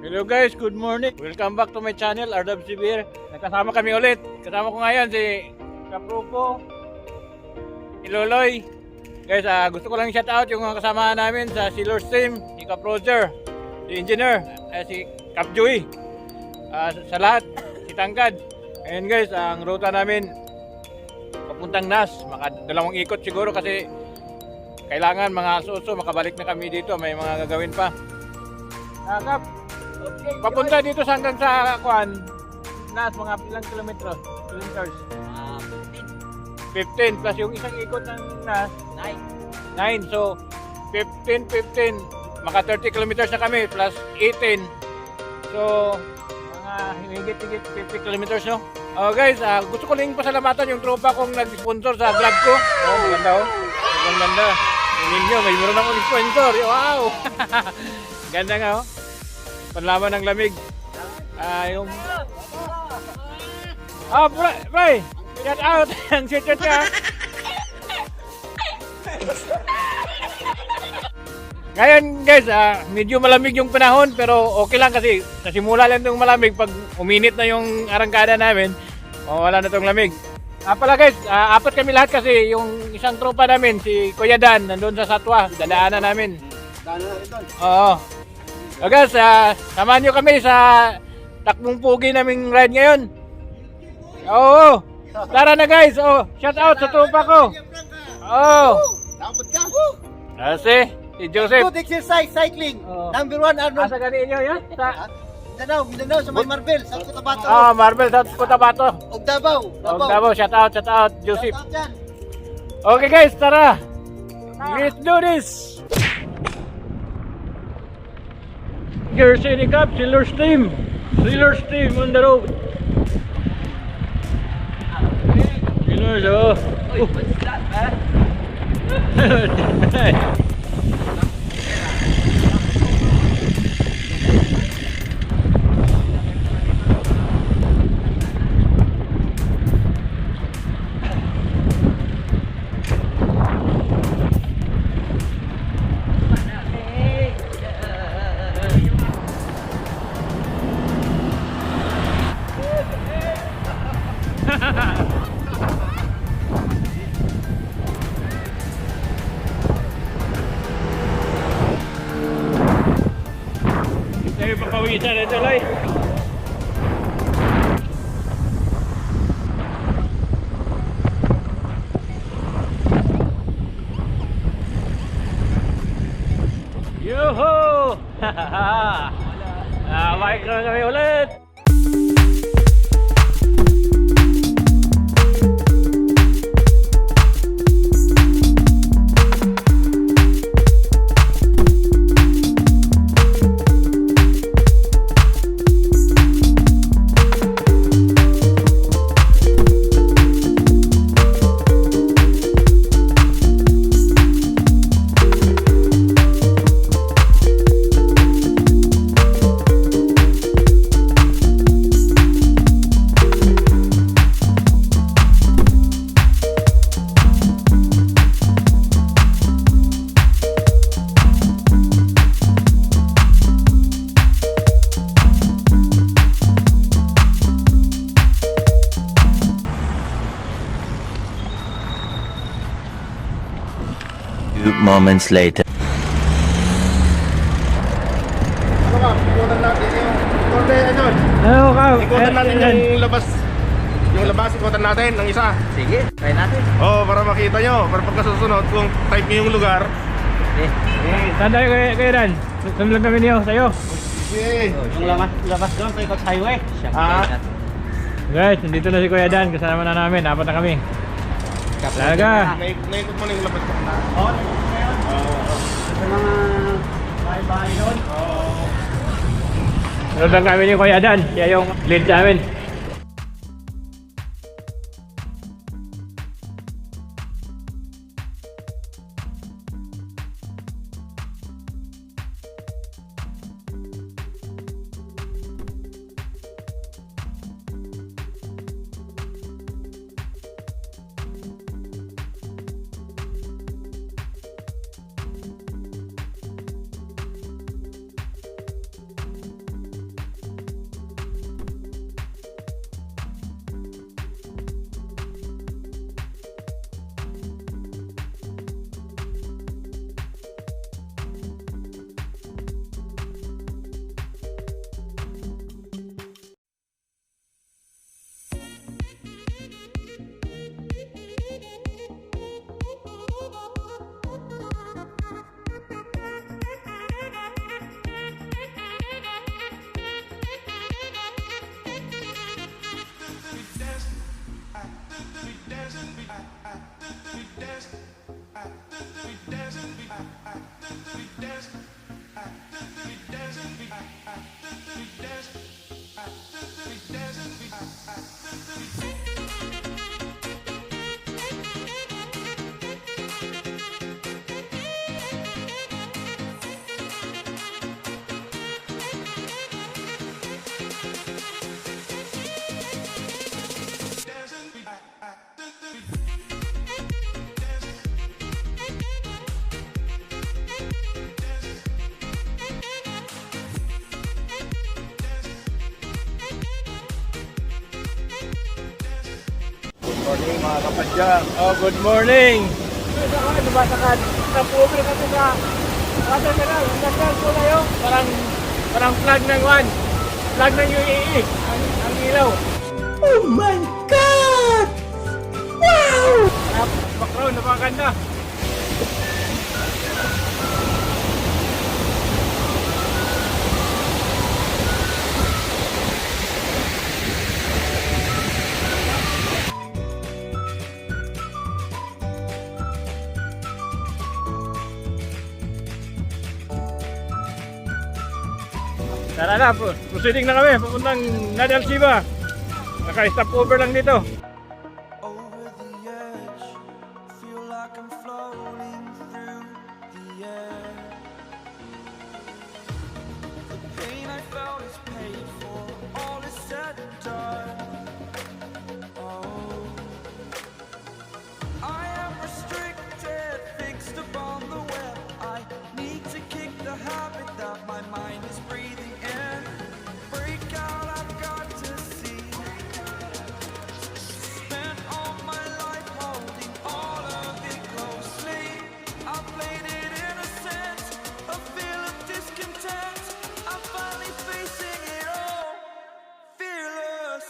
Hello guys, good morning. Welcome back to my channel, RWC Beer. Nakasama kami ulit. Kasama ko ngayon si Kaprupo, si Loloy. Guys, gusto ko lang shout out yung mga kasama namin sa Sealers team, si Cap Roger, si Engineer, si Cap Joey, sa lahat, si Tangkad. Ngayon guys, ang ruta namin papuntang Nas, dalawang ikot siguro kasi kailangan mga aso-aso makabalik na kami dito, may mga gagawin pa. Kap, papunta dito hanggang sa Nas, mga ilang kilometers? 15 plus yung isang ikot ng Nas 9, so 15 maka 30 kilometers na kami plus 18, so mga higit 50 kilometers, no? Guys, gusto ko lang pasalamatan yung tropa kong nag-sponsor sa vlog ko. Maganda maganda ninyo, may meron akong sponsor, wow. Ganda nga, panlaman ng lamig. Yung pre, shout out ang shit ka. Ngayon guys, medyo malamig yung panahon pero okay lang kasi sa simula lang itong malamig. Pag uminit na yung arangkada namin, wala na itong lamig. Pala guys, apat kami lahat kasi yung isang tropa namin, si Kuya Dan, nandun sa Satwa, dadaanan namin. Oo. Guys, samahan nyo kami sa takbong pugi naming ride ngayon. Oo. Tara na guys, shout out sa tropa ko. Dapat ka. Si Joseph. Good exercise, cycling. Number 1, Arnold. Asa gani inyo yan? Mindanao, sa may Marvel, sa Cotabato. Marvel sa Cotabato. Og Davao. Davao, shout out, Joseph. Shout out dyan. Okay guys, tara. Let's do this. Here's City Cup, Sealers team on the road. Sealers, what's that, man? Tayo papawisan ito, Loy. Yoho! Bike na kami ulit. Moments later. Ikutan natin Ikutan natin yung labas. Yung labas, ikutan natin ng isa. Sige, try natin. Para makita nyo. Para pagkasusunod, kung type nyo yung lugar. Saan tayo kayo Dan? Sumlag kami niyo, sa'yo. Okay. Yung labas doon sa Ikot Highway. Guys, nandito na si Kuya Dan, kasama na namin, apat na kami. Talaga. Naikot mo na yung labas. Sa mga bahay-bahay doon. Sunod lang kami ni Kuya Dan, siya yung lead namin. Hey mga kapadya, oh good morning! Lumasakan, sa pobre kasi sa Rasa ka na, nagkal ko na yun. Parang flag ng one. Flag ng UAE. Ang ilaw. Oh my God! Wow! Background, napakaganda. Tara na, proceeding na kami, papuntang Nadal Siba. Naka-stop over lang dito. Over the edge, feel like I'm floating through the air. The pain I felt is paid for, all is said and done. Oh, I am restricted, fixed upon the web. I need to kick the habit that my mind is breathing in. Break out, I've got to see. Spent all my life holding all of it closely. I played it innocent, a feel of discontent. I'm finally facing it all, fearless.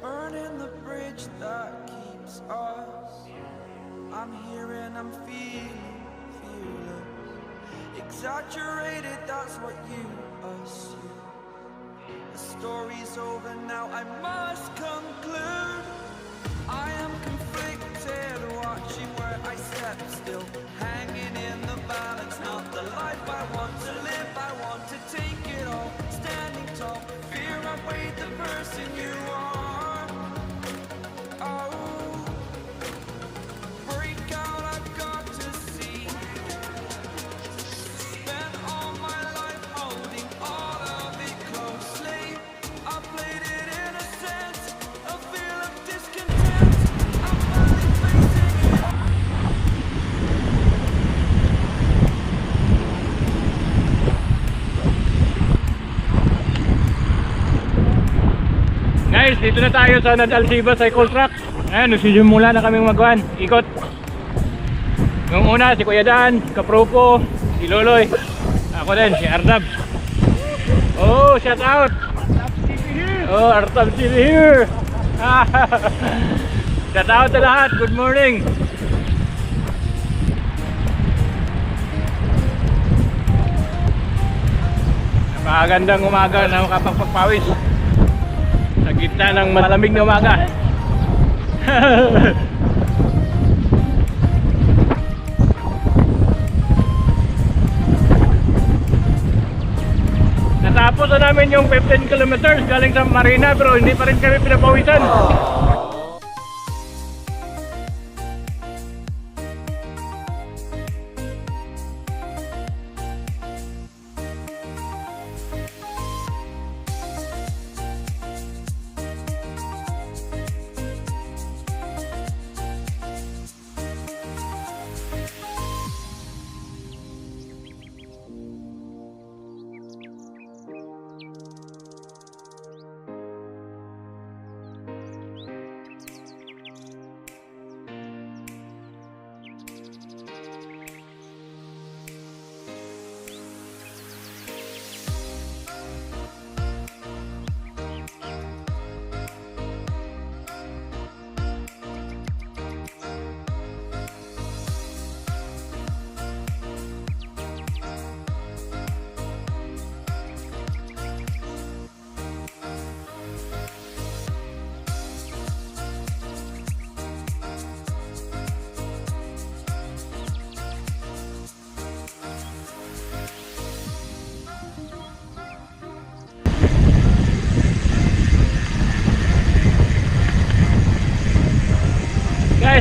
Burning the bridge that keeps us. I'm here and I'm feeling fearless. Exaggerated, that's what you assume. The story's over now, I must conclude. I am conflicted, watching where I step still, hanging in the balance. Not the life I want to live, I want to take it all. Standing tall, fear I weighed the person you are. Oh, break out, I've got to see. Spent all my life holding all of it closely. I played it innocent, a feel of discontent. I'm finally facing it. Guys, dito na tayo sa Nadal Siba Cycle Track. Ayan, nagsisimula na kaming magwan. Ikot. Yung una, si Kuya Dan, Kapropo, si Loloy. Ako din, si Ardab. Oh, shout out! Oh, Ardab TV here! Shout out sa lahat, good morning! Napakagandang umaga na makapagpagpawis sa gitna ng malamig na umaga. Natapos na namin yung 15 kilometers galing sa Marina pero hindi pa rin kami pinapawisan.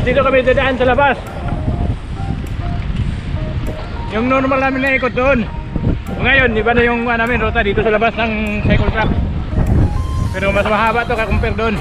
Guys, dito kami dadaan sa labas. Yung normal namin na ikot doon. Ngayon, iba na yung namin ruta dito sa labas ng cycle track. Pero mas mahaba to ka compare doon.